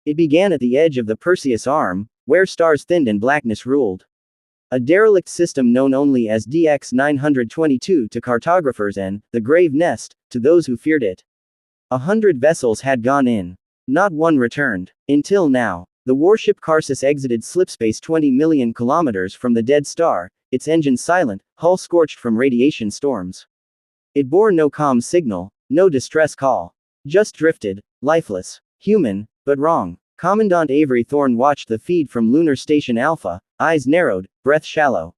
It began at the edge of the Perseus Arm, where stars thinned and blackness ruled. A derelict system known only as DX-922 to cartographers and the Grave Nest to those who feared it. 100 vessels had gone in. Not one returned. Until now. The warship Karsus exited slipspace 20 million kilometers from the dead star, its engines silent, hull scorched from radiation storms. It bore no comm signal, no distress call. Just drifted, lifeless. Human, but wrong. Commandant Avery Thorne watched the feed from Lunar Station Alpha, eyes narrowed, breath shallow.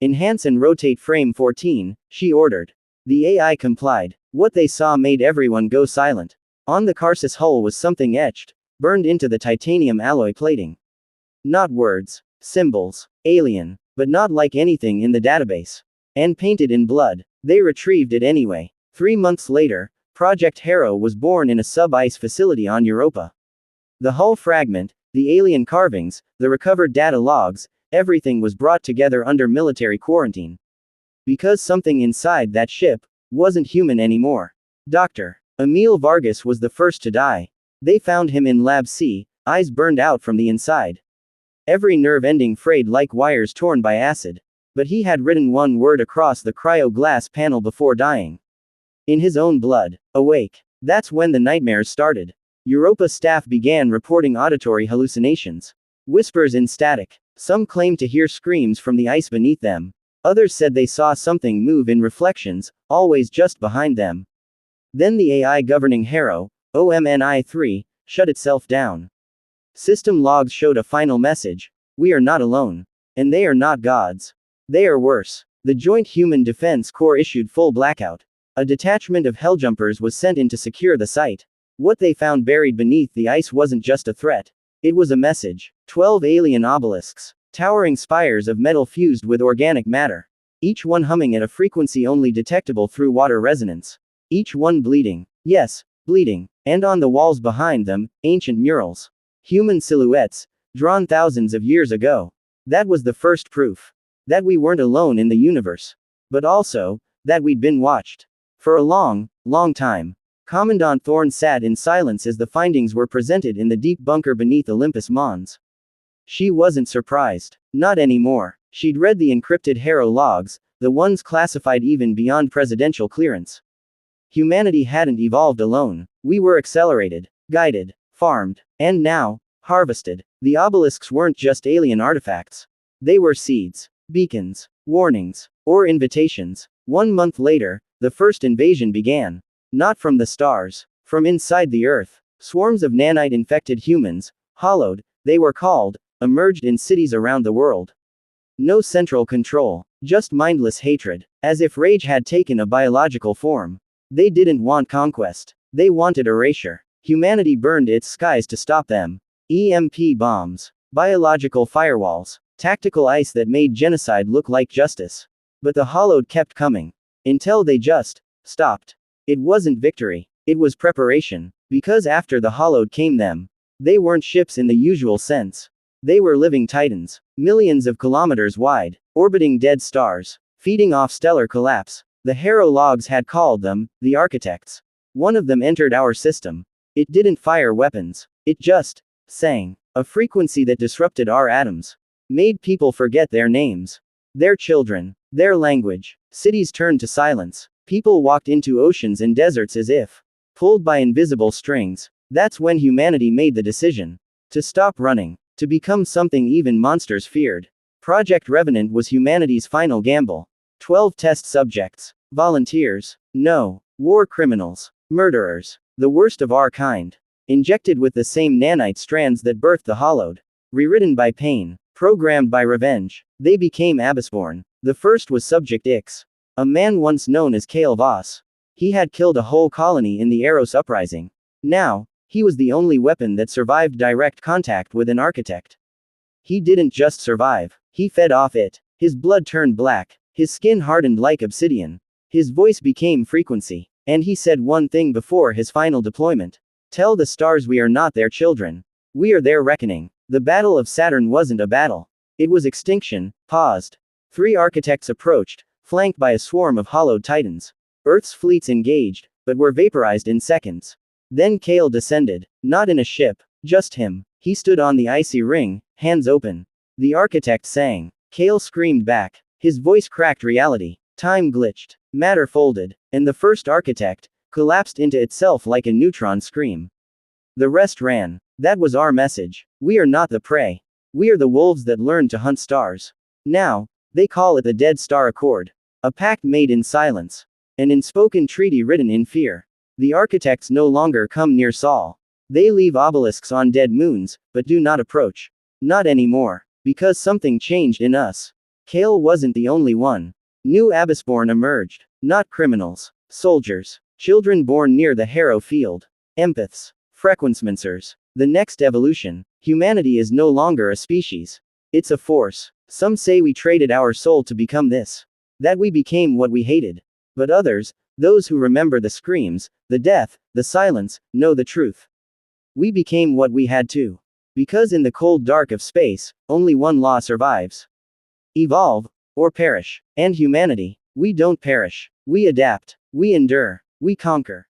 Enhance and rotate frame 14, she ordered. The AI complied. What they saw made everyone go silent. On the Karsus hull was something etched, burned into the titanium alloy plating. Not words, symbols, alien, but not like anything in the database. And painted in blood. They retrieved it anyway. 3 months later, Project Harrow was born in a sub-ice facility on Europa. The hull fragment, the alien carvings, the recovered data logs, everything was brought together under military quarantine. Because something inside that ship wasn't human anymore. Dr. Emil Vargas was the first to die. They found him in Lab C, eyes burned out from the inside. Every nerve ending frayed like wires torn by acid. But he had written one word across the cryo-glass panel before dying. In his own blood. Awake. That's when the nightmares started. Europa staff began reporting auditory hallucinations. Whispers in static. Some claimed to hear screams from the ice beneath them. Others said they saw something move in reflections, always just behind them. Then the AI governing Harrow, OMNI-3, shut itself down. System logs showed a final message. We are not alone. And they are not gods. They are worse. The Joint Human Defense Corps issued full blackout. A detachment of helljumpers was sent in to secure the site. What they found buried beneath the ice wasn't just a threat. It was a message. 12 alien obelisks. Towering spires of metal fused with organic matter. Each one humming at a frequency only detectable through water resonance. Each one bleeding. Yes, bleeding. And on the walls behind them, ancient murals. Human silhouettes, drawn thousands of years ago. That was the first proof. That we weren't alone in the universe. But also, that we'd been watched. For a long, long time. Commandant Thorne sat in silence as the findings were presented in the deep bunker beneath Olympus Mons. She wasn't surprised. Not anymore. She'd read the encrypted Harrow logs, the ones classified even beyond presidential clearance. Humanity hadn't evolved alone. We were accelerated, guided, farmed, and now, harvested. The obelisks weren't just alien artifacts. They were seeds, beacons, warnings, or invitations. 1 month later, the first invasion began. Not from the stars. From inside the Earth. Swarms of nanite-infected humans, hollowed, they were called, emerged in cities around the world. No central control. Just mindless hatred. As if rage had taken a biological form. They didn't want conquest. They wanted erasure. Humanity burned its skies to stop them. EMP bombs. Biological firewalls. Tactical ice that made genocide look like justice. But the hollowed kept coming. Until they just stopped. It wasn't victory. It was preparation. Because after the hollowed came them. They weren't ships in the usual sense. They were living titans. Millions of kilometers wide. Orbiting dead stars. Feeding off stellar collapse. The Harrow logs had called them, the architects. One of them entered our system. It didn't fire weapons. It just sang. A frequency that disrupted our atoms. Made people forget their names. Their children. Their language. Cities turned to silence. People walked into oceans and deserts as if pulled by invisible strings. That's when humanity made the decision to stop running, to become something even monsters feared. Project Revenant was humanity's final gamble. 12 test subjects. Volunteers. No. War criminals. Murderers. The worst of our kind. Injected with the same nanite strands that birthed the hollowed. Rewritten by pain. Programmed by revenge. They became Abyssborn. The first was Subject X. A man once known as Kael Voss. He had killed a whole colony in the Eros uprising. Now, he was the only weapon that survived direct contact with an architect. He didn't just survive. He fed off it. His blood turned black. His skin hardened like obsidian. His voice became frequency. And he said one thing before his final deployment. Tell the stars we are not their children. We are their reckoning. The Battle of Saturn wasn't a battle. It was extinction. Paused. 3 architects approached, flanked by a swarm of hollowed titans. Earth's fleets engaged, but were vaporized in seconds. Then Kael descended. Not in a ship. Just him. He stood on the icy ring, hands open. The architect sang. Kael screamed back. His voice cracked reality. Time glitched. Matter folded. And the first architect collapsed into itself like a neutron scream. The rest ran. That was our message. We are not the prey. We are the wolves that learned to hunt stars. Now, they call it the Dead Star Accord. A pact made in silence. An unspoken treaty written in fear. The architects no longer come near Sol. They leave obelisks on dead moons, but do not approach. Not anymore. Because something changed in us. Kael wasn't the only one. New Abyssborn emerged. Not criminals. Soldiers. Children born near the Harrow field. Empaths. Frequencemencers. The next evolution. Humanity is no longer a species. It's a force. Some say we traded our soul to become this. That we became what we hated. But others, those who remember the screams, the death, the silence, know the truth. We became what we had to. Because in the cold dark of space, only one law survives. Evolve, or perish. And humanity, we don't perish. We adapt. We endure. We conquer.